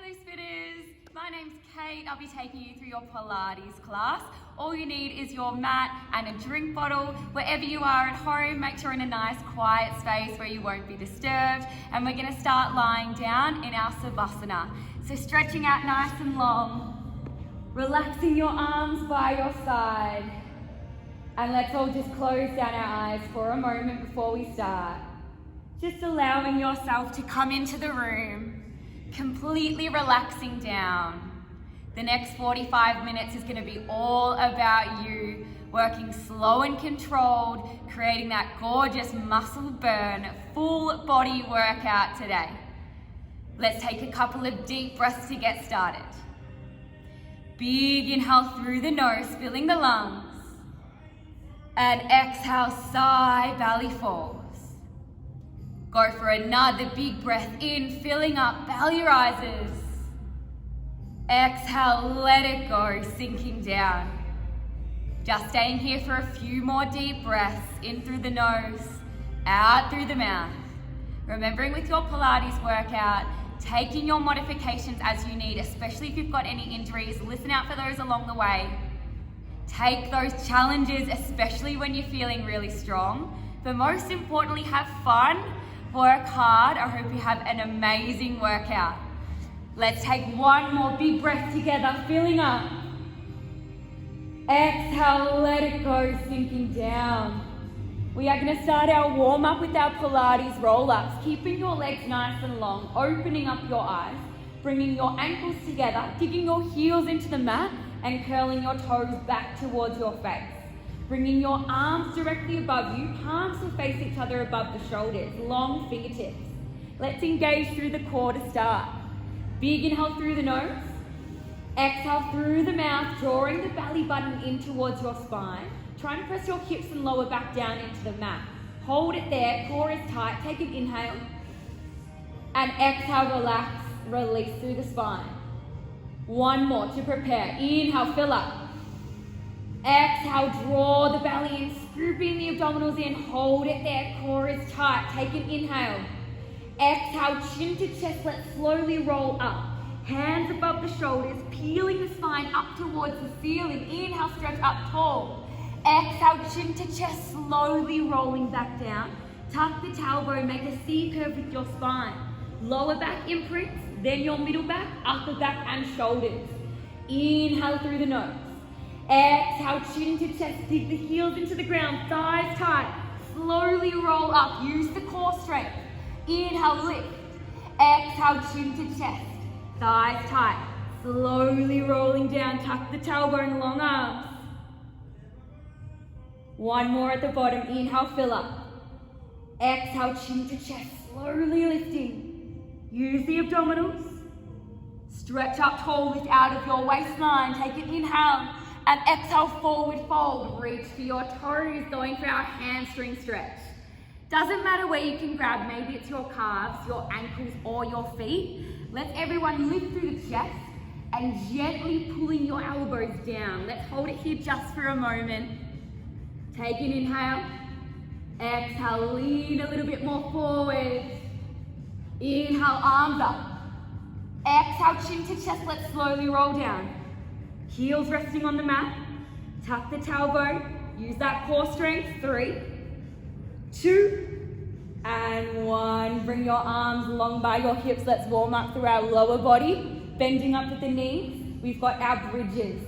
Pilates Fitters, my name's Kate. I'll be taking you through your Pilates class. All you need is your mat and a drink bottle. Wherever you are at home, make sure you're in a nice quiet space where you won't be disturbed. And we're gonna start lying down in our Savasana. So stretching out nice and long, relaxing your arms by your side. And let's all just close down our eyes for a moment before we start. Just allowing yourself to come into the room, completely relaxing down. The next 45 minutes is going to be all about you working slow and controlled, creating that gorgeous muscle burn, full body workout today. Let's take a couple of deep breaths to get started. Big inhale through the nose, filling the lungs. And exhale, sigh, belly falls. Go for another big breath in, filling up, belly rises. Exhale, let it go, sinking down. Just staying here for a few more deep breaths, in through the nose, out through the mouth. Remembering with your Pilates workout, taking your modifications as you need, especially if you've got any injuries, listen out for those along the way. Take those challenges, especially when you're feeling really strong, but most importantly, have fun. Work hard. I hope you have an amazing workout. Let's take one more big breath together, filling up. Exhale, let it go, sinking down. We are going to start our warm-up with our Pilates roll-ups, keeping your legs nice and long, opening up your eyes, bringing your ankles together, digging your heels into the mat, and curling your toes back towards your face. Bringing your arms directly above you, palms will face each other above the shoulders, long fingertips. Let's engage through the core to start. Big inhale through the nose. Exhale through the mouth, drawing the belly button in towards your spine. Try and press your hips and lower back down into the mat. Hold it there, core is tight. Take an inhale. And exhale, relax, release through the spine. One more to prepare. Inhale, fill up. Exhale, draw the belly in, scooping the abdominals in, hold it there, core is tight. Take an inhale. Exhale, chin to chest, let's slowly roll up. Hands above the shoulders, peeling the spine up towards the ceiling. Inhale, stretch up tall. Exhale, chin to chest, slowly rolling back down. Tuck the tailbone, make a C curve with your spine. Lower back imprints, then your middle back, upper back and shoulders. Inhale through the nose. Exhale, chin to chest, dig the heels into the ground, thighs tight. Slowly roll up, use the core strength. Inhale, lift. Exhale, chin to chest, thighs tight. Slowly rolling down, tuck the tailbone, long arms. One more at the bottom, inhale, fill up. Exhale, chin to chest, slowly lifting. Use the abdominals. Stretch up tall, lift out of your waistline, take an inhale. And exhale, forward fold. Reach for your toes, going for our hamstring stretch. Doesn't matter where you can grab, maybe it's your calves, your ankles, or your feet. Let everyone lift through the chest and gently pulling your elbows down. Let's hold it here just for a moment. Take an inhale. Exhale, lean a little bit more forward. Inhale, arms up. Exhale, chin to chest, let's slowly roll down. Heels resting on the mat, tuck the tailbone, use that core strength. 3, 2, and 1. Bring your arms long by your hips. Let's warm up through our lower body, bending up at the knees. We've got our bridges.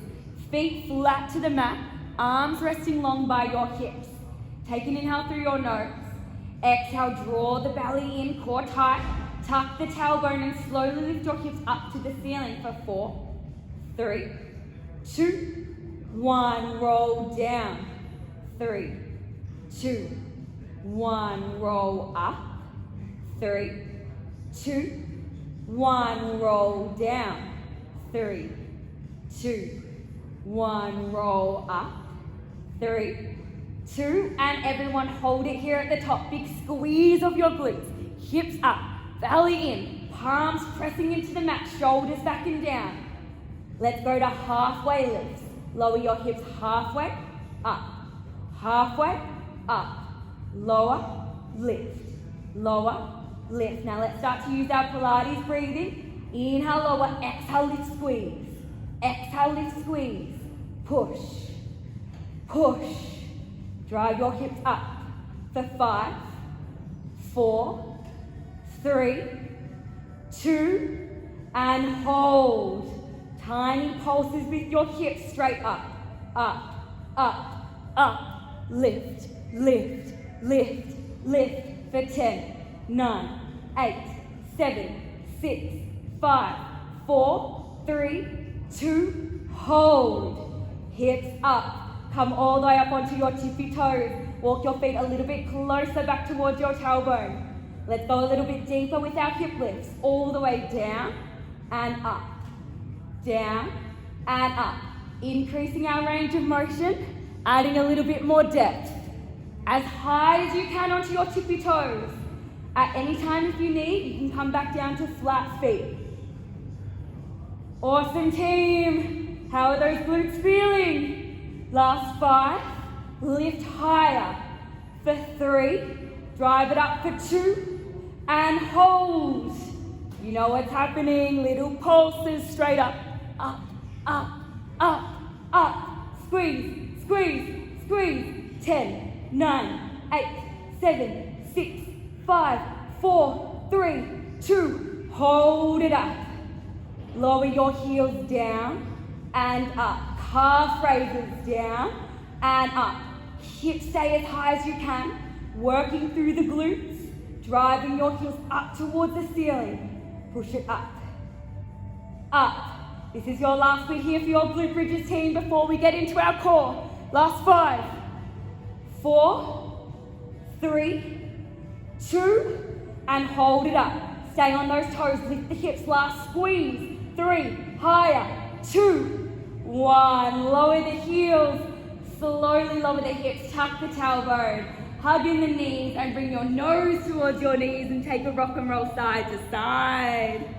Feet flat to the mat, arms resting long by your hips. Take an inhale through your nose. Exhale, draw the belly in, core tight. Tuck the tailbone and slowly lift your hips up to the ceiling for 4, 3, 2, 1, roll down. 3, 2, 1, roll up. 3, 2, 1, roll down. 3, 2, 1, roll up. 3, 2, and everyone hold it here at the top. Big squeeze of your glutes. Hips up, belly in, palms pressing into the mat, shoulders back and down. Let's go to halfway lifts. Lower your hips halfway, up. Halfway, up. Lower, lift. Lower, lift. Now let's start to use our Pilates breathing. Inhale, lower. Exhale, lift, squeeze. Exhale, lift, squeeze. Push. Push. Drive your hips up for 5, 4, 3, 2, and hold. Tiny pulses with your hips straight up, up, up, up. Lift, lift, lift, lift for 10, 9, 8, 7, 6, 5, 4, 3, 2, hold. Hips up. Come all the way up onto your tippy toes. Walk your feet a little bit closer back towards your tailbone. Let's go a little bit deeper with our hip lifts. All the way down and up. Down and up. Increasing our range of motion, adding a little bit more depth. As high as you can onto your tippy toes. At any time if you need, you can come back down to flat feet. Awesome team. How are those glutes feeling? Last 5, lift higher for 3, drive it up for 2, and hold. You know what's happening, little pulses straight up, up, up, up, up. Squeeze, squeeze, squeeze. 10, 9, 8, 7, 6, 5, 4, 3, 2, hold it up. Lower your heels down and up. Calf raises down and up. Hips stay as high as you can, working through the glutes, driving your heels up towards the ceiling. Push it up. Up. This is your last bit here for your glute bridges team before we get into our core. Last 5, 4, 3, 2, and hold it up. Stay on those toes, lift the hips, last squeeze. 3, higher, 2, 1, lower the heels, slowly lower the hips, tuck the tailbone, hug in the knees and bring your nose towards your knees and take a rock and roll side to side.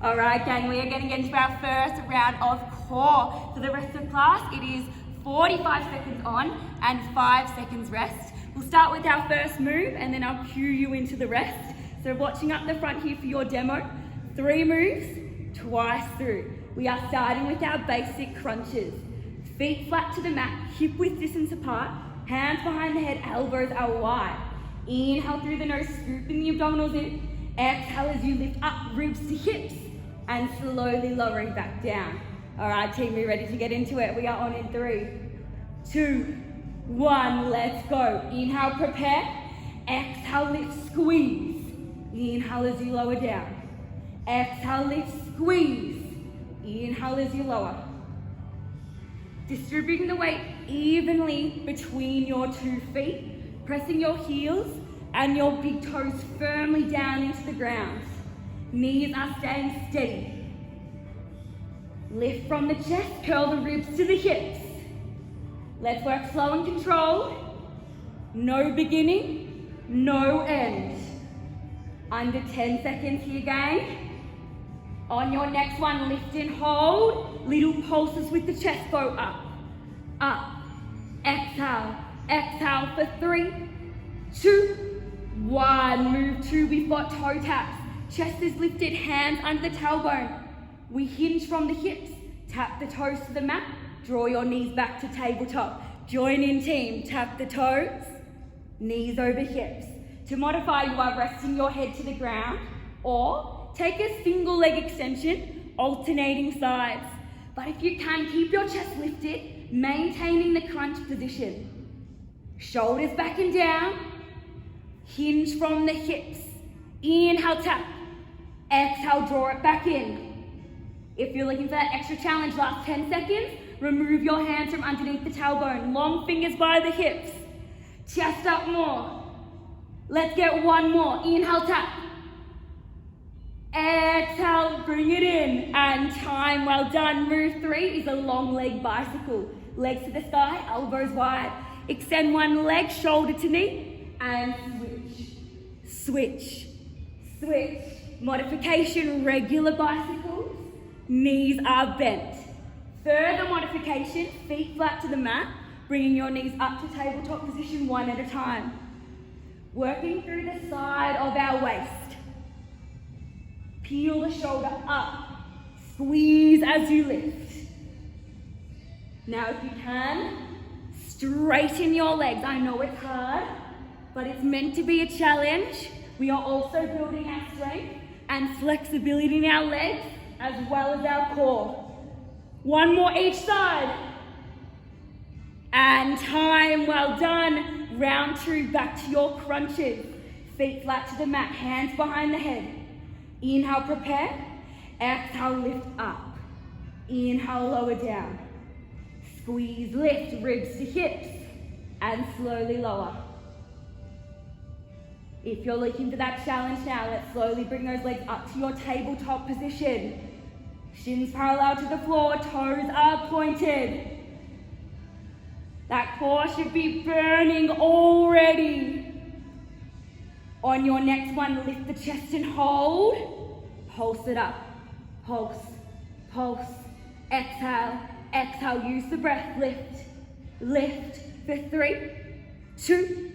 All right, gang, we are going to get into our first round of core. For the rest of class, it is 45 seconds on and 5 seconds rest. We'll start with our first move and then I'll cue you into the rest. So watching up the front here for your demo, 3 moves, twice through. We are starting with our basic crunches. Feet flat to the mat, hip width distance apart, hands behind the head, elbows are wide. Inhale through the nose, scooping the abdominals in. Exhale as you lift up, ribs to hips, and slowly lowering back down. All right, team, we're ready to get into it. We are on in 3, 2, 1, let's go. Inhale, prepare. Exhale, lift, squeeze. Inhale as you lower down. Exhale, lift, squeeze. Inhale as you lower. Distributing the weight evenly between your 2 feet, pressing your heels and your big toes firmly down into the ground. Knees are staying steady. Lift from the chest, curl the ribs to the hips. Let's work slow and controlled. No beginning, no end. Under 10 seconds here, gang. On your next one, lift and hold. Little pulses with the chest, go up, up. Exhale, exhale for 3, 2, 1. Move 2, we've got toe taps. Chest is lifted, hands under the tailbone. We hinge from the hips, tap the toes to the mat, draw your knees back to tabletop. Join in team, tap the toes, knees over hips. To modify, you are resting your head to the ground or take a single leg extension, alternating sides. But if you can, keep your chest lifted, maintaining the crunch position. Shoulders back and down, hinge from the hips. Inhale, tap. Exhale, draw it back in. If you're looking for that extra challenge, last 10 seconds, remove your hands from underneath the tailbone. Long fingers by the hips. Chest up more. Let's get 1 more. Inhale, tap. Exhale, bring it in, and time, well done. Move 3 is a long leg bicycle. Legs to the sky, elbows wide. Extend one leg, shoulder to knee, and switch, switch, switch. Modification, regular bicycles, knees are bent. Further modification, feet flat to the mat, bringing your knees up to tabletop position 1 at a time. Working through the side of our waist. Peel the shoulder up. Squeeze as you lift. Now if you can, straighten your legs. I know it's hard, but it's meant to be a challenge. We are also building our strength and flexibility in our legs as well as our core. One more each side. And time, well done. Round 2, back to your crunches. Feet flat to the mat, hands behind the head. Inhale, prepare. Exhale, lift up. Inhale, lower down. Squeeze, lift, ribs to hips. And slowly lower. If you're looking for that challenge now, let's slowly bring those legs up to your tabletop position. Shins parallel to the floor, toes are pointed. That core should be burning already. On your next one, lift the chest and hold. Pulse it up. Pulse, pulse. Exhale, exhale. Use the breath. Lift, lift for 3, 2,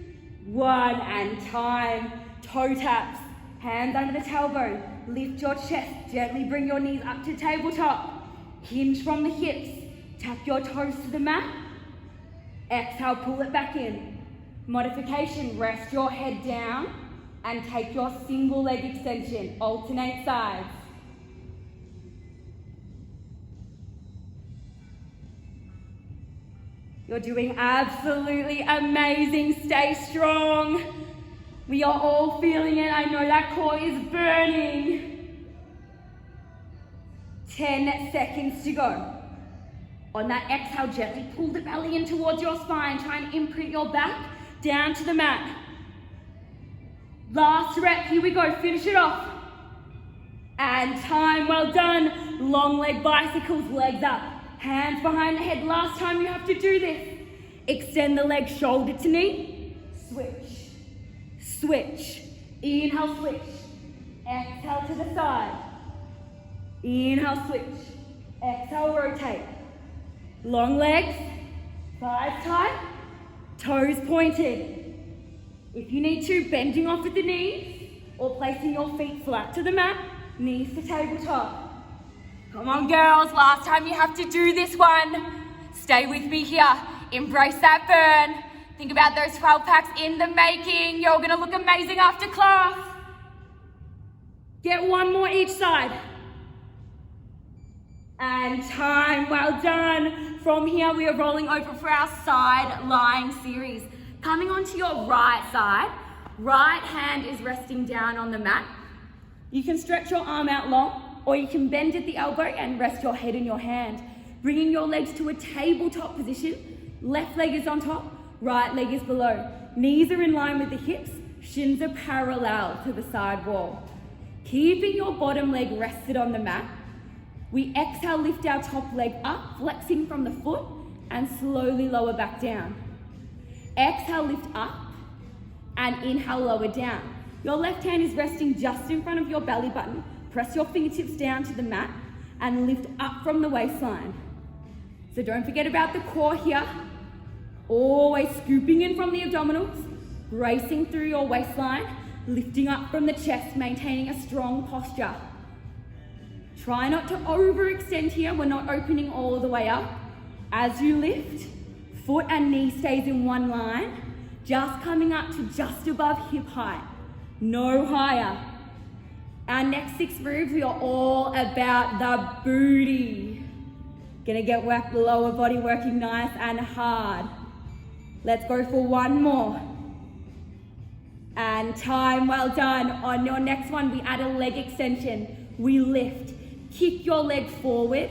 1, and time. Toe taps, hands under the tailbone. Lift your chest, gently bring your knees up to tabletop. Hinge from the hips, tap your toes to the mat. Exhale, pull it back in. Modification, rest your head down and take your single leg extension. Alternate sides. You're doing absolutely amazing. Stay strong. We are all feeling it. I know that core is burning. 10 seconds to go. On that exhale, gently pull the belly in towards your spine. Try and imprint your back down to the mat. Last rep, here we go. Finish it off. And time, well done. Long leg bicycles, legs up. Hands behind the head. Last time you have to do this. Extend the leg shoulder to knee. Switch. Switch. Inhale, switch. Exhale to the side. Inhale, switch. Exhale, rotate. Long legs. Thighs tight. Toes pointed. If you need to, bending off at the knees or placing your feet flat to the mat. Knees to tabletop. Come on, girls, last time you have to do this one. Stay with me here. Embrace that burn. Think about those 12 packs in the making. You're gonna look amazing after class. Get one more each side. And time, well done. From here, we are rolling over for our side lying series. Coming onto your right side, right hand is resting down on the mat. You can stretch your arm out long, or you can bend at the elbow and rest your head in your hand. Bringing your legs to a tabletop position. Left leg is on top, right leg is below. Knees are in line with the hips, shins are parallel to the side wall. Keeping your bottom leg rested on the mat. We exhale, lift our top leg up, flexing from the foot, and slowly lower back down. Exhale, lift up, and inhale, lower down. Your left hand is resting just in front of your belly button. Press your fingertips down to the mat and lift up from the waistline. So don't forget about the core here. Always scooping in from the abdominals, bracing through your waistline, lifting up from the chest, maintaining a strong posture. Try not to overextend here. We're not opening all the way up. As you lift, foot and knee stays in one line, just coming up to just above hip height, no higher. Our next 6 moves, we are all about the booty. Gonna get the lower body working nice and hard. Let's go for one more. And time, well done. On your next one, we add a leg extension. We lift. Kick your leg forward,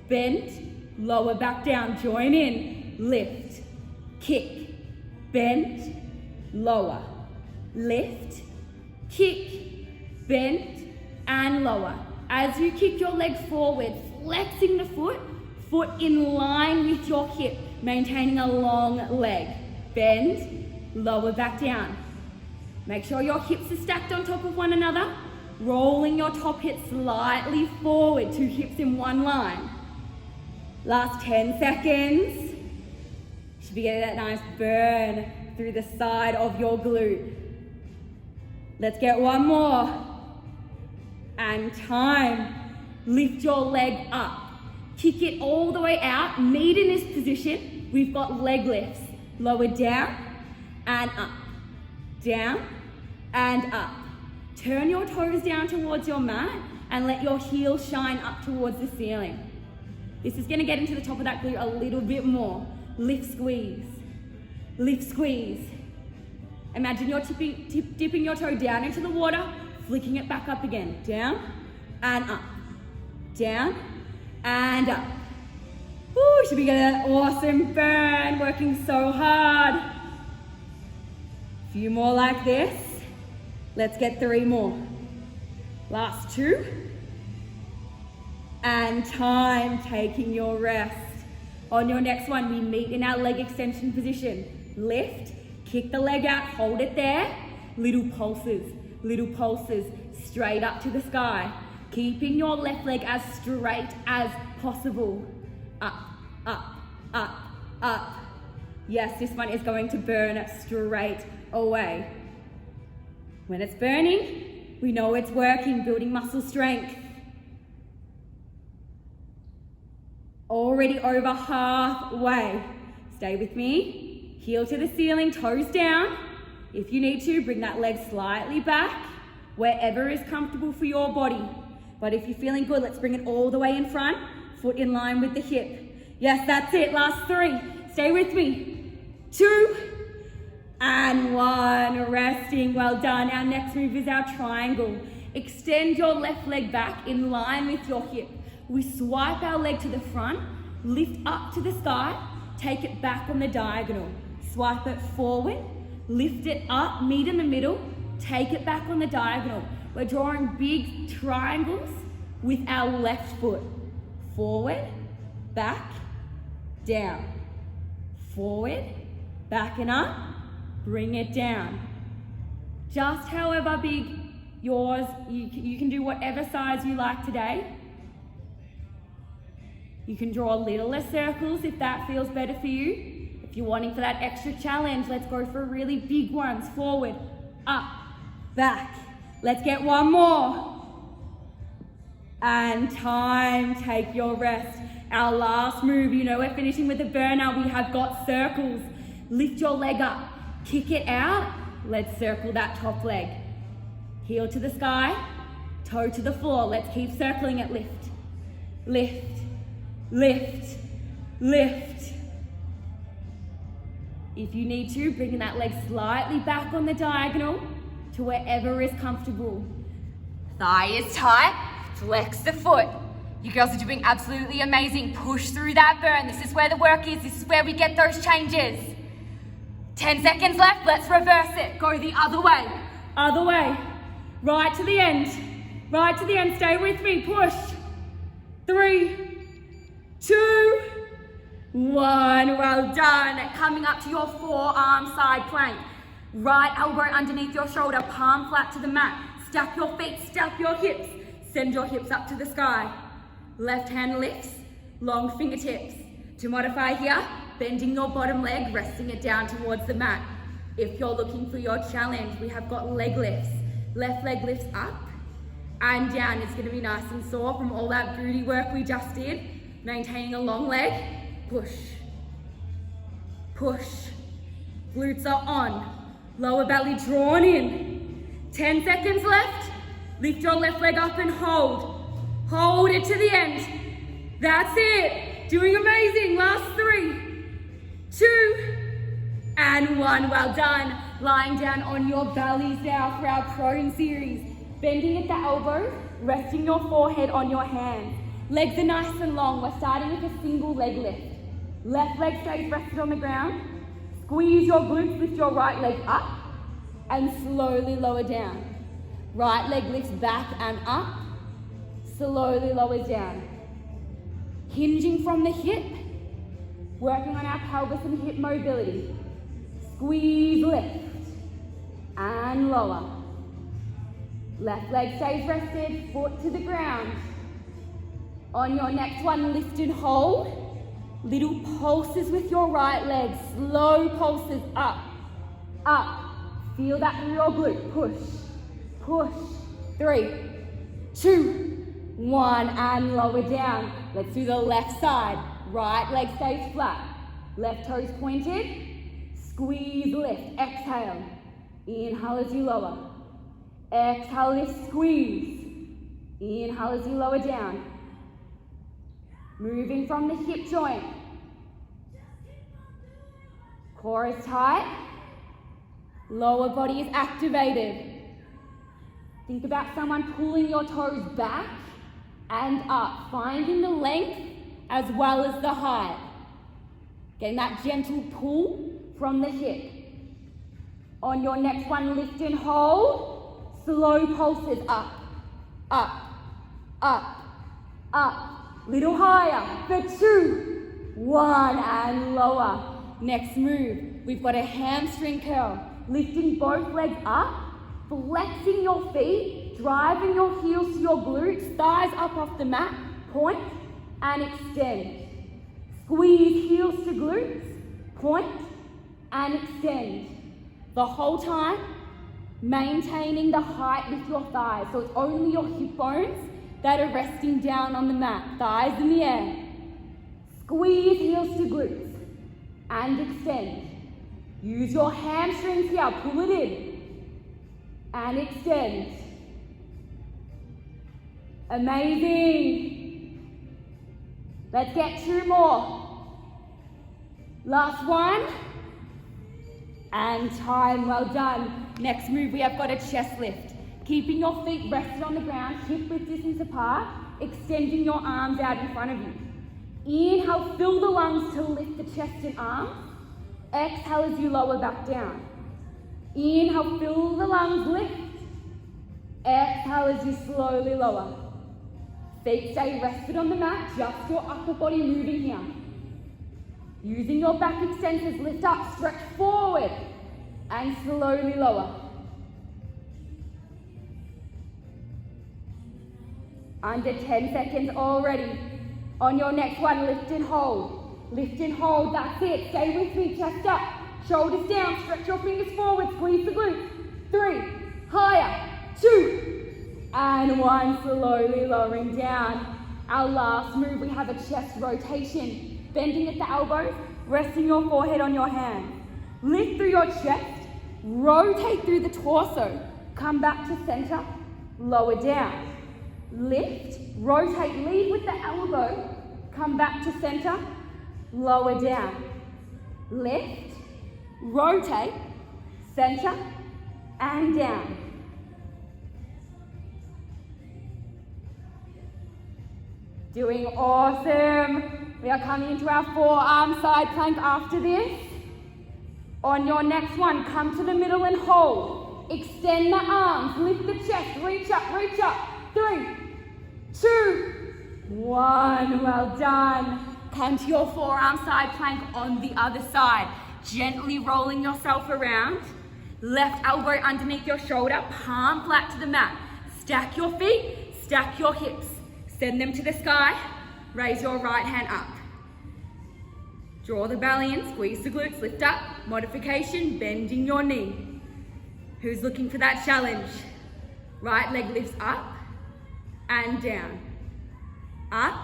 bend, lower back down. Join in. Lift, kick, bend, lower. Lift, kick, bend, and lower. As you kick your leg forward, flexing the foot in line with your hip, maintaining a long leg. Bend, lower back down. Make sure your hips are stacked on top of one another, rolling your top hip slightly forward, 2 hips in one line. Last 10 seconds. Should be getting that nice burn through the side of your glute. Let's get one more. and time. Lift your leg up. Kick it all the way out. Meet in this position. We've got leg lifts. Lower down and up. Down and up. Turn your toes down towards your mat and let your heels shine up towards the ceiling. This is going to get into the top of that glute a little bit more. Lift, squeeze. Lift, squeeze. Imagine you're dipping your toe down into the water, flicking it back up again. Down and up. Down and up. Woo, should we get an awesome burn, working so hard. A few more like this. Let's get 3 more. Last 2. And time, taking your rest. On your next one, we meet in our leg extension position. Lift, kick the leg out, hold it there. Little pulses, straight up to the sky. Keeping your left leg as straight as possible. Up, up, up, up. Yes, this one is going to burn straight away. When it's burning, we know it's working, building muscle strength. Already over halfway. Stay with me. Heel to the ceiling, toes down. If you need to, bring that leg slightly back, wherever is comfortable for your body. But if you're feeling good, let's bring it all the way in front, foot in line with the hip. Yes, that's it, last 3. Stay with me. 2 and 1, resting, well done. Our next move is our triangle. Extend your left leg back in line with your hip. We swipe our leg to the front, lift up to the sky, take it back on the diagonal. Swipe it forward, lift it up, meet in the middle, take it back on the diagonal. We're drawing big triangles with our left foot. Forward, back, down. Forward, back and up, bring it down. Just however big yours, you can do whatever size you like today. You can draw littler circles if that feels better for you. If you're wanting for that extra challenge, let's go for really big ones. Forward, up, back. Let's get 1 more. And time, take your rest. Our last move, you know we're finishing with a burnout. We have got circles. Lift your leg up, kick it out. Let's circle that top leg. Heel to the sky, toe to the floor. Let's keep circling it. Lift, lift, lift, lift. If you need to, bring that leg slightly back on the diagonal to wherever is comfortable. Thigh is tight, flex the foot. You girls are doing absolutely amazing. Push through that burn. This is where the work is. This is where we get those changes. 10 seconds left, let's reverse it. Go the other way, other way. Right to the end, right to the end. Stay with me, push. 3, 2, 1, well done. Coming up to your forearm side plank. Right elbow underneath your shoulder, palm flat to the mat. Stack your feet, stack your hips. Send your hips up to the sky. Left hand lifts, long fingertips. To modify here, bending your bottom leg, resting it down towards the mat. If you're looking for your challenge, we have got leg lifts. Left leg lifts up and down. It's going to be nice and sore from all that booty work we just did. Maintaining a long leg, push, push. Glutes are on. Lower belly drawn in. 10 seconds left. Lift your left leg up and hold. Hold it to the end. That's it. Doing amazing. Last 3, 2, and 1. Well done. Lying down on your bellies now for our prone series. Bending at the elbow, resting your forehead on your hands. Legs are nice and long. We're starting with a single leg lift. Left leg stays rested on the ground. Squeeze your glutes, lift your right leg up and slowly lower down. Right leg lifts back and up, slowly lowers down. Hinging from the hip, working on our pelvis and hip mobility. Squeeze, lift, and lower. Left leg stays rested, foot to the ground. On your next one, lift and hold. Little pulses with your right leg, slow pulses up, up. Feel that through your glute, push, push. 3, 2, 1, and lower down. Let's do the left side. Right leg stays flat. Left toes pointed. Squeeze, lift. Exhale. Inhale as you lower. Exhale, lift, squeeze. Inhale as you lower down. Moving from the hip joint. Core is tight. Lower body is activated. Think about someone pulling your toes back and up, finding the length as well as the height. Getting that gentle pull from the hip. On your next one, lift and hold. Slow pulses up, up, up, up. Little higher for 2, 1, and lower. Next move, we've got a hamstring curl. Lifting both legs up, flexing your feet, driving your heels to your glutes, thighs up off the mat, point and extend. Squeeze heels to glutes, point and extend. The whole time, maintaining the height with your thighs. So it's only your hip bones that are resting down on the mat, thighs in the air. Squeeze heels to glutes and extend. Use your hamstrings here, pull it in and extend. Amazing. Let's get 2 more. Last one. And time, well done. Next move, we have got a chest lift. Keeping your feet rested on the ground, hip width distance apart, extending your arms out in front of you. Inhale, fill the lungs to lift the chest and arms. Exhale as you lower back down. Inhale, fill the lungs, lift. Exhale as you slowly lower. Feet stay rested on the mat, just your upper body moving here. Using your back extensors, lift up, stretch forward, and slowly lower. Under 10 seconds already. On your next one, lift and hold. Lift and hold, that's it. Stay with me, chest up, shoulders down, stretch your fingers forward, squeeze the glutes. 3, higher, 2, and 1, slowly lowering down. Our last move, we have a chest rotation. Bending at the elbows, resting your forehead on your hands. Lift through your chest, rotate through the torso, come back to center, lower down. Lift, rotate, lead with the elbow, come back to center, lower down. Lift, rotate, center, and down. Doing awesome. We are coming into our forearm side plank after this. On your next one, come to the middle and hold. Extend the arms, lift the chest, reach up, 3, 2, 1, well done. Come to your forearm side plank on the other side. Gently rolling yourself around. Left elbow underneath your shoulder, palm flat to the mat. Stack your feet, stack your hips. Send them to the sky. Raise your right hand up. Draw the belly in, squeeze the glutes, lift up. Modification, bending your knee. Who's looking for that challenge? Right leg lifts up and down. Up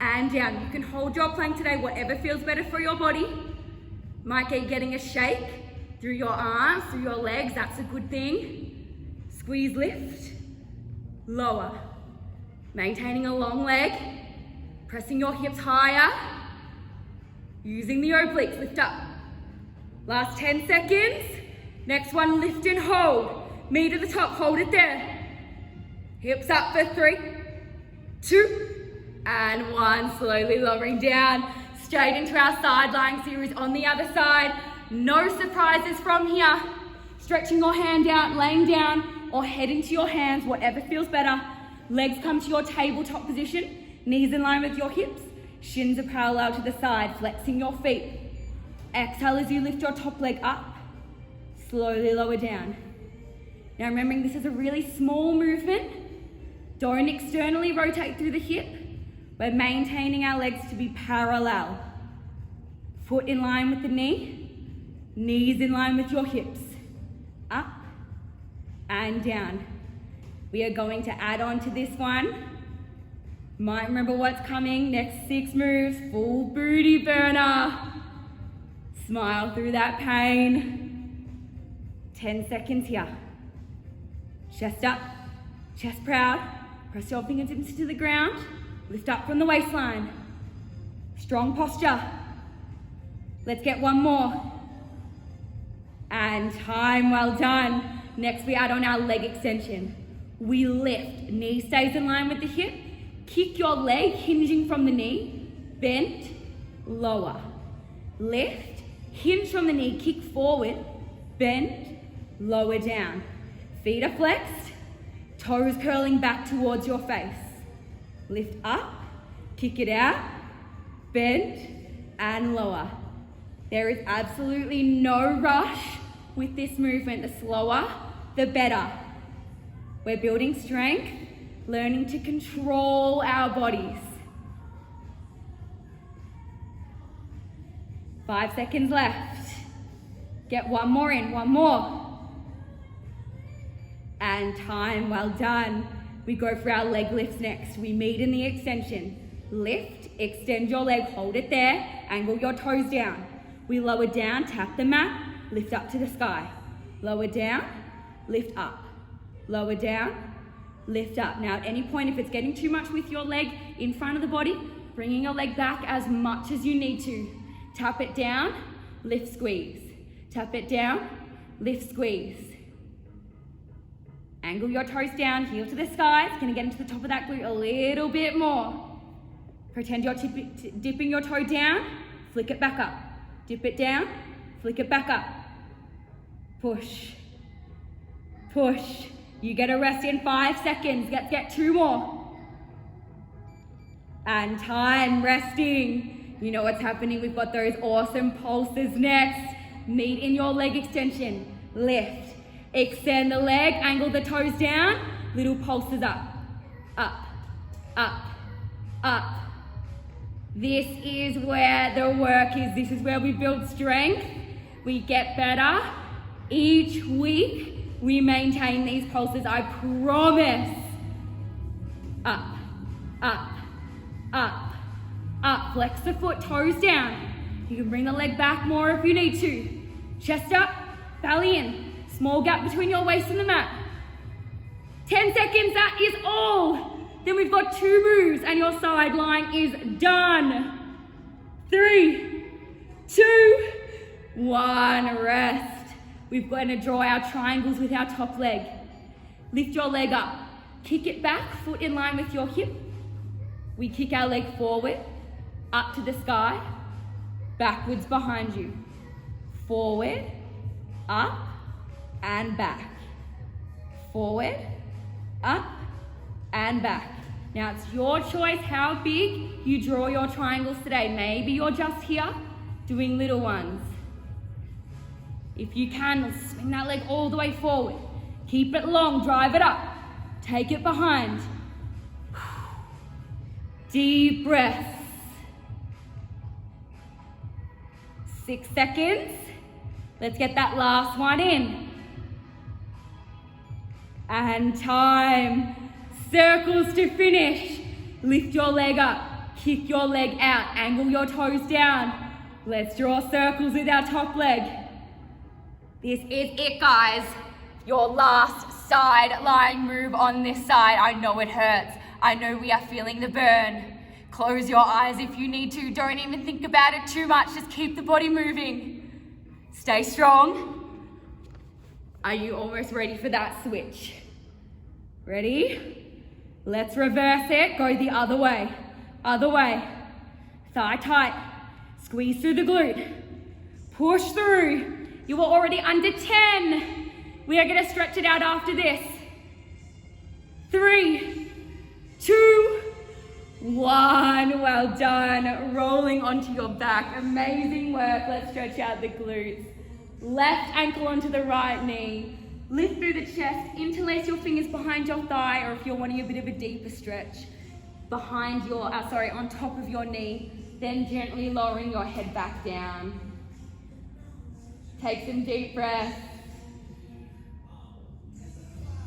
and down. You can hold your plank today, whatever feels better for your body. Might get getting a shake through your arms, through your legs, that's a good thing. Squeeze, lift, lower. Maintaining a long leg, pressing your hips higher, using the obliques, lift up. Last 10 seconds. Next one, lift and hold. Knee to the top, hold it there. Hips up for 3, 2, and 1. Slowly lowering down, straight into our side lying series on the other side. No surprises from here. Stretching your hand out, laying down, or head into your hands, whatever feels better. Legs come to your tabletop position, knees in line with your hips, shins are parallel to the side, flexing your feet. Exhale as you lift your top leg up, slowly lower down. Now remembering this is a really small movement. Don't externally rotate through the hip. We're maintaining our legs to be parallel. Foot in line with the knee, knees in line with your hips. Up and down. We are going to add on to this one. Might remember what's coming. Next 6 moves, full booty burner. Smile through that pain. 10 seconds here. Chest up, chest proud. Press your fingertips to the ground. Lift up from the waistline. Strong posture. Let's get one more. And time, well done. Next we add on our leg extension. We lift, knee stays in line with the hip. Kick your leg, hinging from the knee. Bend, lower. Lift, hinge from the knee, kick forward. Bend, lower down. Feet are flexed, toes curling back towards your face. Lift up, kick it out, bend, and lower. There is absolutely no rush with this movement. The slower, the better. We're building strength, learning to control our bodies. 5 seconds left. Get one more in, one more. And time, well done. We go for our leg lifts next. We meet in the extension. Lift, extend your leg, hold it there, angle your toes down. We lower down, tap the mat, lift up to the sky. Lower down, lift up. Lower down, lift up. Now at any point, if it's getting too much with your leg in front of the body, bringing your leg back as much as you need to. Tap it down, lift, squeeze. Tap it down, lift, squeeze. Angle your toes down, heel to the sky. It's gonna get into the top of that glute a little bit more. Pretend you're dipping your toe down, flick it back up. Dip it down, flick it back up. Push, push. You get a rest in 5 seconds. Let's get 2 more. And time, resting. You know what's happening. We've got those awesome pulses next. Meet in your leg extension. Lift. Extend the leg, angle the toes down, little pulses up, up, up, up. This is where the work is. This is where we build strength. We get better. Each week, we maintain these pulses, I promise. Up, up, up, up. Flex the foot, toes down. You can bring the leg back more if you need to. Chest up, belly in. Small gap between your waist and the mat. 10 seconds, that is all. Then we've got 2 moves and your side lying is done. 3, 2, 1, rest. We're going to draw our triangles with our top leg. Lift your leg up. Kick it back, foot in line with your hip. We kick our leg forward, up to the sky, backwards behind you. Forward, up, and back. Forward, up, and back. Now it's your choice how big you draw your triangles today. Maybe you're just here doing little ones. If you can, swing that leg all the way forward. Keep it long, drive it up. Take it behind. Deep breaths. 6 seconds. Let's get that last one in. And time. Circles to finish. Lift your leg up. Kick your leg out. Angle your toes down. Let's draw circles with our top leg. This is it, guys. Your last side lying move on this side. I know it hurts. I know we are feeling the burn. Close your eyes if you need to. Don't even think about it too much. Just keep the body moving. Stay strong. Are you almost ready for that switch? Ready? Let's reverse it. Go the other way. Other way. Thigh tight. Squeeze through the glute. Push through. You are already under 10. We are going to stretch it out after this. 3, 2, 1. Well done. Rolling onto your back. Amazing work. Let's stretch out the glutes. Left ankle onto the right knee. Lift through the chest. Interlace your fingers behind your thigh, or if you're wanting a bit of a deeper stretch, behind your, on top of your knee. Then gently lowering your head back down. Take some deep breaths.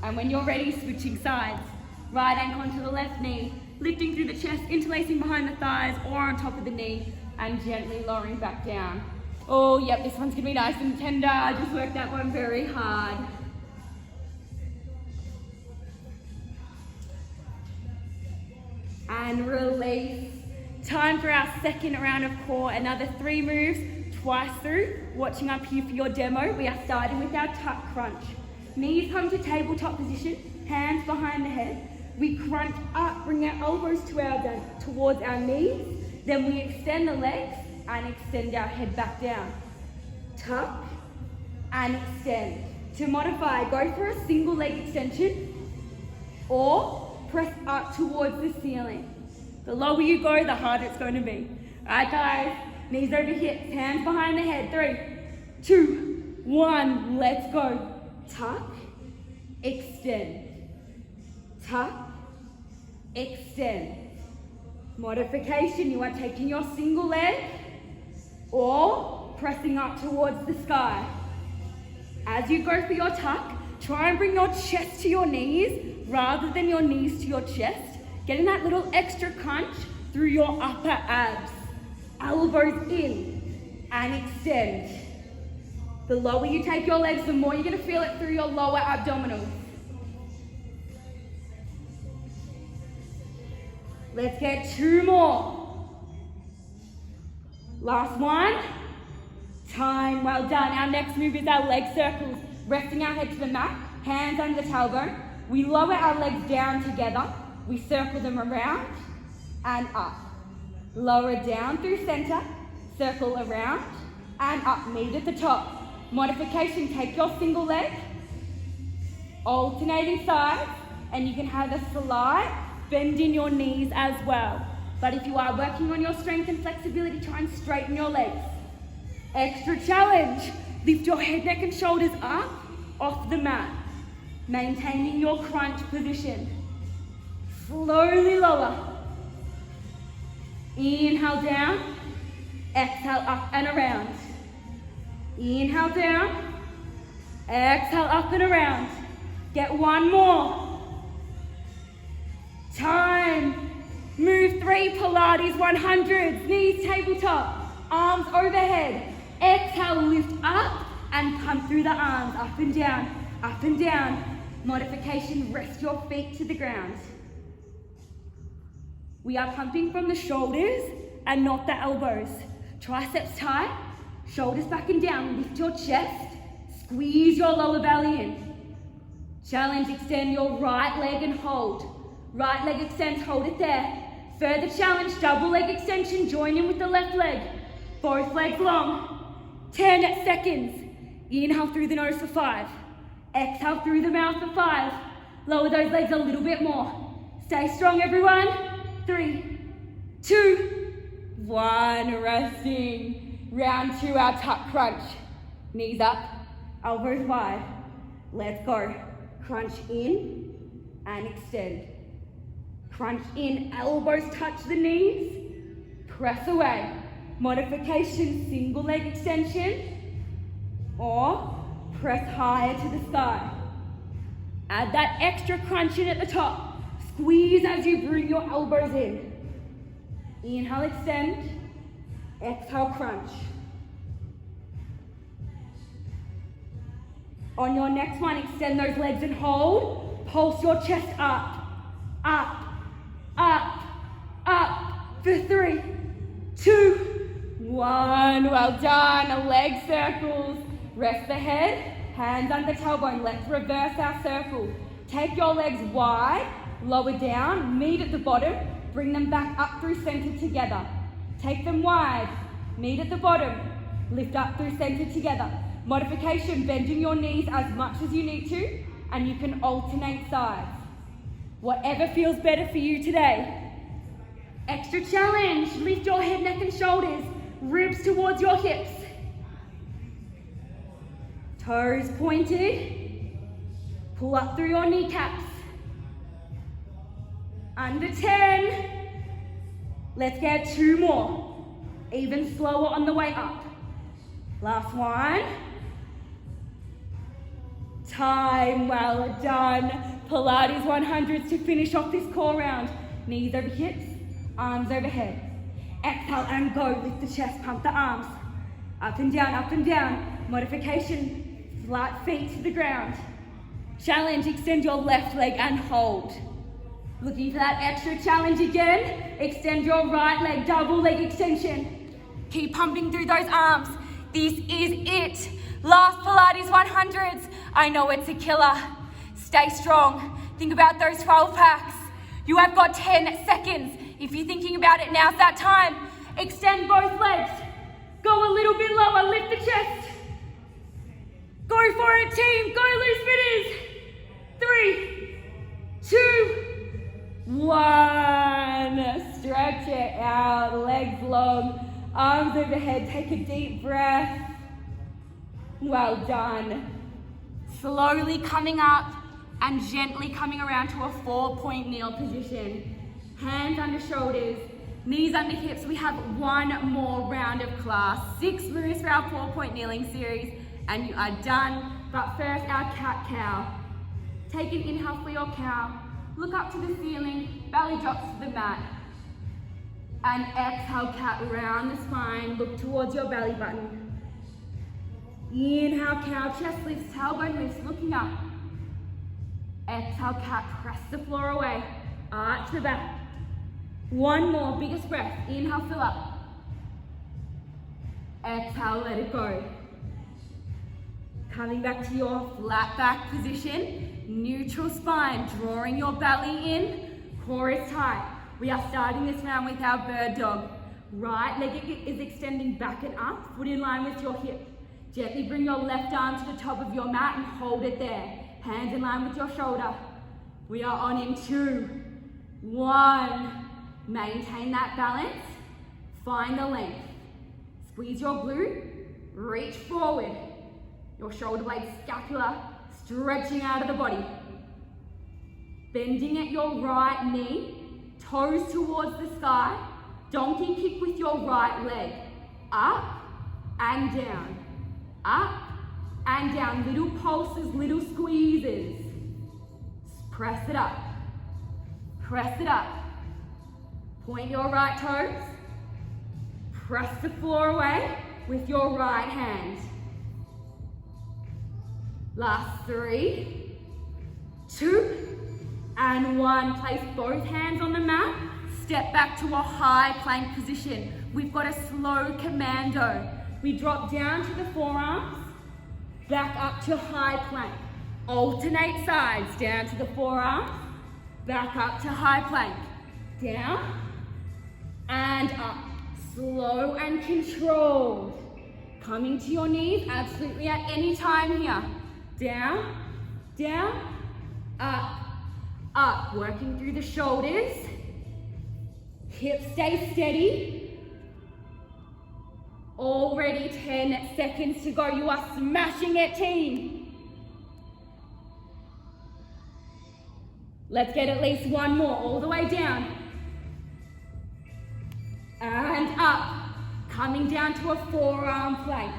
And when you're ready, switching sides. Right ankle onto the left knee, lifting through the chest, interlacing behind the thighs or on top of the knee, and gently lowering back down. Oh, yep, this one's gonna be nice and tender. I just worked that one very hard. And release. Time for our second round of core. Another 3 moves, twice through. Watching up here for your demo. We are starting with our tuck crunch. Knees come to tabletop position, hands behind the head. We crunch up, bring our elbows towards our knees. Then we extend the legs and extend our head back down. Tuck and extend. To modify, go for a single leg extension or press up towards the ceiling. The lower you go, the harder it's going to be. All right, guys, knees over hips, hands behind the head. 3, 2, 1, let's go. Tuck, extend. Tuck, extend. Modification, you are taking your single leg or pressing up towards the sky. As you go for your tuck, try and bring your chest to your knees rather than your knees to your chest. Getting that little extra crunch through your upper abs. Elbows in and extend. The lower you take your legs, the more you're going to feel it through your lower abdominals. Let's get 2 more. Last one. Time, well done. Our next move is our leg circles. Resting our head to the mat, hands under the tailbone. We lower our legs down together. We circle them around and up. Lower down through center, circle around and up. Meet at the top. Modification, take your single leg, alternating sides, and you can have a slight bend in your knees as well. But if you are working on your strength and flexibility, try and straighten your legs. Extra challenge, lift your head, neck and shoulders up off the mat, maintaining your crunch position. Slowly lower. Inhale down, exhale up and around. Inhale down, exhale up and around. Get 1 more. Time. Move 3 Pilates 100s. Knees tabletop, arms overhead. Exhale, lift up and come through the arms, up and down, up and down. Modification, rest your feet to the ground. We are pumping from the shoulders and not the elbows. Triceps tight, shoulders back and down. Lift your chest, squeeze your lower belly in. Challenge, extend your right leg and hold. Right leg extends, hold it there. Further challenge, double leg extension, join in with the left leg. Both legs long. 10 seconds. Inhale through the nose for 5. Exhale through the mouth for 5. Lower those legs a little bit more. Stay strong, everyone. 3, 2, 1. Resting. Round 2, our tuck crunch. Knees up, elbows wide. Let's go. Crunch in and extend. Crunch in, elbows touch the knees. Press away. Modification, single leg extension or press higher to the sky. Add that extra crunch in at the top. Squeeze as you bring your elbows in. Inhale, extend. Exhale, crunch. On your next one, extend those legs and hold. Pulse your chest up, up, up, up. For 3, 2, 1. Well done. Leg circles. Rest the head, hands under tailbone. Let's reverse our circle. Take your legs wide, lower down, meet at the bottom, bring them back up through center together. Take them wide, meet at the bottom, lift up through center together. Modification, bending your knees as much as you need to, and you can alternate sides. Whatever feels better for you today. Extra challenge, lift your head, neck and shoulders, ribs towards your hips. Toes pointed, pull up through your kneecaps. Under 10. Let's get 2 more. Even slower on the way up. Last one. Time well done. Pilates 100s to finish off this core round. Knees over hips, arms overhead. Exhale and go. Lift the chest, pump the arms. Up and down, up and down. Modification, flat feet to the ground. Challenge, extend your left leg and hold. Looking for that extra challenge again. Extend your right leg, double leg extension. Keep pumping through those arms. This is it. Last Pilates 100s. I know it's a killer. Stay strong. Think about those 12 packs. You have got 10 seconds. If you're thinking about it, now's that time. Extend both legs. Go a little bit lower, lift the chest. Go for it, team. Go, loose fitters. 3, 2, 1. Stretch it out, legs long, arms overhead. Take a deep breath. Well done. Slowly coming up and gently coming around to a 4-point kneel position. Hands under shoulders, knees under hips. We have one more round of class. 6 moves for our 4-point kneeling series, and you are done. But first, our cat-cow. Take an inhale for your cow. Look up to the ceiling, belly drops to the mat. And exhale, cat, round the spine. Look towards your belly button. Inhale, cow, chest lifts, tailbone lifts, looking up. Exhale, cat, press the floor away. Arch the back. One more, biggest breath. Inhale, fill up. Exhale, let it go. Coming back to your flat back position, neutral spine, drawing your belly in, core is tight. We are starting this round with our bird dog. Right leg is extending back and up, foot in line with your hip. Gently bring your left arm to the top of your mat and hold it there. Hands in line with your shoulder. We are on in 2, 1. Maintain that balance. Find the length. Squeeze your glute. Reach forward. Your shoulder blade scapula stretching out of the body. Bending at your right knee. Toes towards the sky. Donkey kick with your right leg. Up and down. Up and down. Little pulses, little squeezes. Press it up. Press it up. Point your right toes. Press the floor away with your right hand. Last 3, 2, and 1. Place both hands on the mat. Step back to a high plank position. We've got a slow commando. We drop down to the forearms, back up to high plank. Alternate sides, down to the forearms, back up to high plank. Down and up. Slow and controlled. Coming to your knees absolutely at any time here. Down, down, up, up. Working through the shoulders. Hips stay steady. Already 10 seconds to go. You are smashing it, team. Let's get at least one more. All the way down. And up. Coming down to a forearm plank.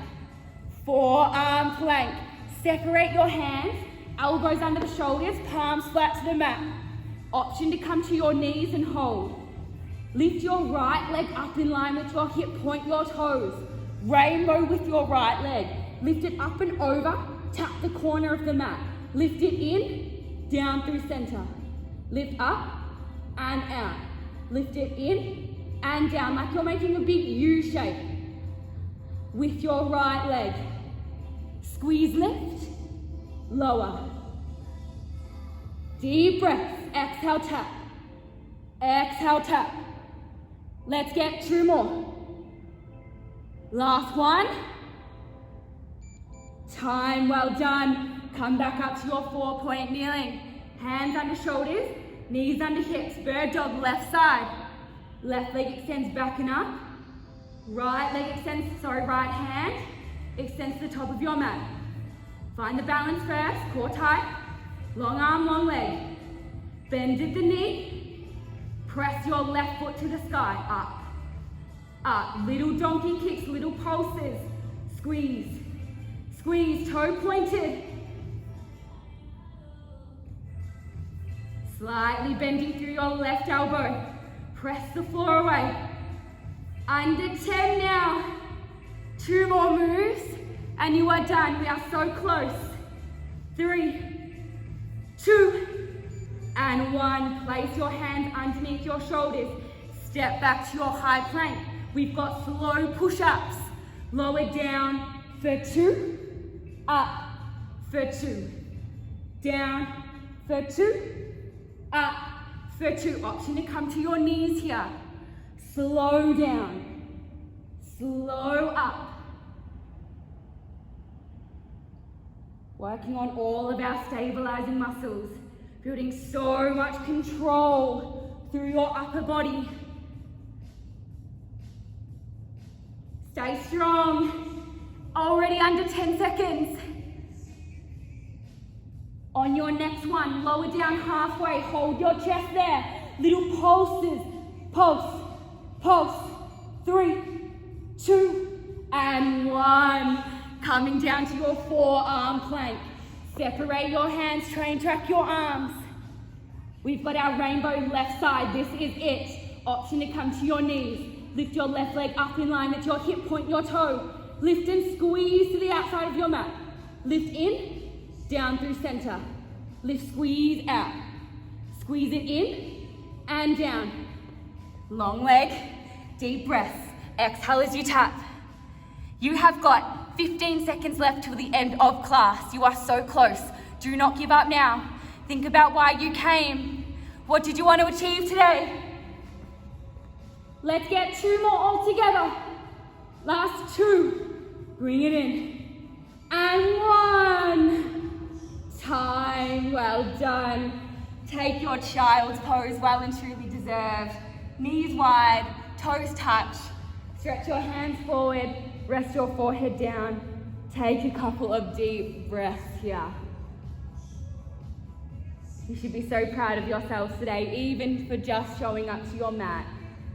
Forearm plank. Separate your hands. Elbows under the shoulders. Palms flat to the mat. Option to come to your knees and hold. Lift your right leg up in line with your hip. Point your toes. Rainbow with your right leg. Lift it up and over. Tap the corner of the mat. Lift it in. Down through center. Lift up and out. Lift it in and down like you're making a big U shape. With your right leg. Squeeze lift. Lower. Deep breath. Exhale, tap. Exhale, tap. Let's get 2 more. Last one. Time well done. Come back up to your 4-point kneeling. Hands under shoulders, knees under hips. Bird dog, left side. Left leg extends back and up. Right leg extends, right hand extends to the top of your mat. Find the balance first, core tight. Long arm, long leg. Bend at the knee. Press your left foot to the sky, up. Up, little donkey kicks, little pulses. Squeeze, squeeze, toe pointed. Slightly bending through your left elbow. Press the floor away. Under 10 now. 2 more moves and you are done. We are so close. 3, 2, and 1. Place your hands underneath your shoulders. Step back to your high plank. We've got slow push-ups. Lower down for 2, up for 2, down for 2, up for 2. Option to come to your knees here. Slow down, slow up. Working on all of our stabilizing muscles, building so much control through your upper body. Stay strong. Already under 10 seconds. On your next one, lower down halfway, hold your chest there. Little pulses, pulse, pulse. 3, 2, and 1. Coming down to your forearm plank. Separate your hands, train track your arms. We've got our rainbow left side, this is it. Option to come to your knees. Lift your left leg up in line with your hip, point your toe. Lift and squeeze to the outside of your mat. Lift in, down through center. Lift, squeeze out. Squeeze it in and down. Long leg, deep breaths. Exhale as you tap. You have got 15 seconds left till the end of class. You are so close. Do not give up now. Think about why you came. What did you want to achieve today? Let's get 2 more all together. Last 2. Bring it in. And 1. Time. Well done. Take your child's pose, well and truly deserved. Knees wide, toes touch. Stretch your hands forward, rest your forehead down. Take a couple of deep breaths here. You should be so proud of yourselves today, even for just showing up to your mat.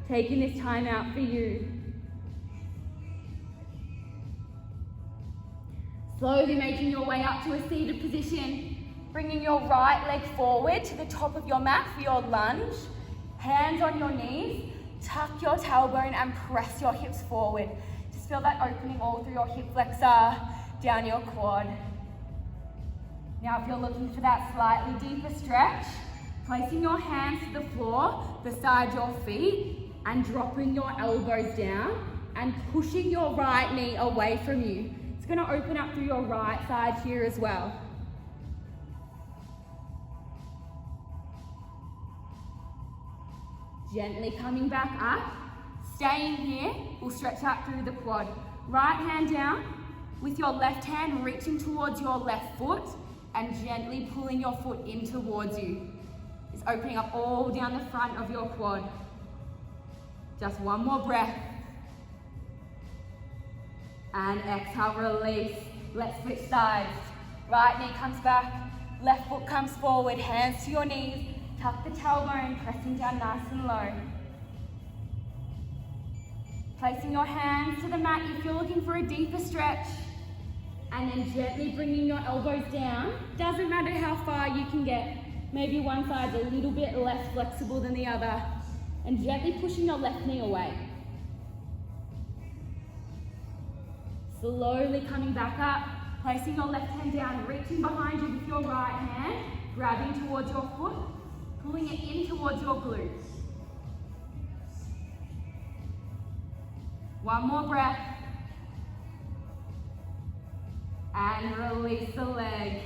Taking this time out for you. Slowly making your way up to a seated position. Bringing your right leg forward to the top of your mat for your lunge. Hands on your knees. Tuck your tailbone and press your hips forward. Just feel that opening all through your hip flexor, down your quad. Now if you're looking for that slightly deeper stretch, placing your hands to the floor beside your feet and dropping your elbows down and pushing your right knee away from you. It's going to open up through your right side here as well. Gently coming back up, staying here, we'll stretch out through the quad. Right hand down, with your left hand reaching towards your left foot and gently pulling your foot in towards you. It's opening up all down the front of your quad. Just 1 more breath. And exhale, release. Let's switch sides. Right knee comes back, left foot comes forward, hands to your knees. Tuck the tailbone, pressing down nice and low. Placing your hands to the mat if you're looking for a deeper stretch. And then gently bringing your elbows down. Doesn't matter how far you can get. Maybe one side's a little bit less flexible than the other. And gently pushing your left knee away. Slowly coming back up, placing your left hand down, reaching behind you with your right hand, grabbing towards your foot, pulling it in towards your glutes. 1 more breath. And release the leg.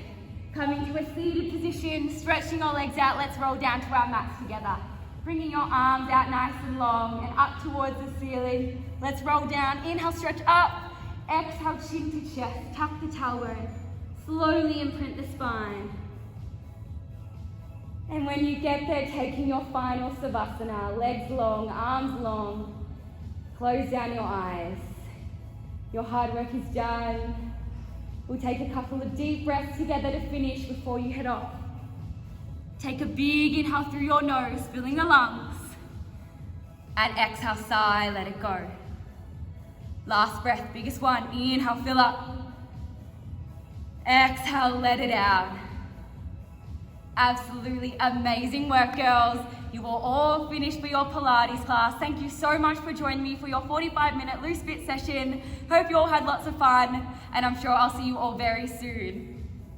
Coming to a seated position, stretching your legs out, let's roll down to our mats together. Bringing your arms out nice and long and up towards the ceiling. Let's roll down, inhale, stretch up. Exhale, chin to chest, tuck the tailbone. Slowly imprint the spine. And when you get there, taking your final Savasana, legs long, arms long. Close down your eyes. Your hard work is done. We'll take a couple of deep breaths together to finish before you head off. Take a big inhale through your nose, filling the lungs. And exhale, sigh, let it go. Last breath, biggest one. Inhale, fill up. Exhale, let it out. Absolutely amazing work, girls. You are all finished for your Pilates class. Thank you so much for joining me for your 45-minute loose fit session. Hope you all had lots of fun, and I'm sure I'll see you all very soon.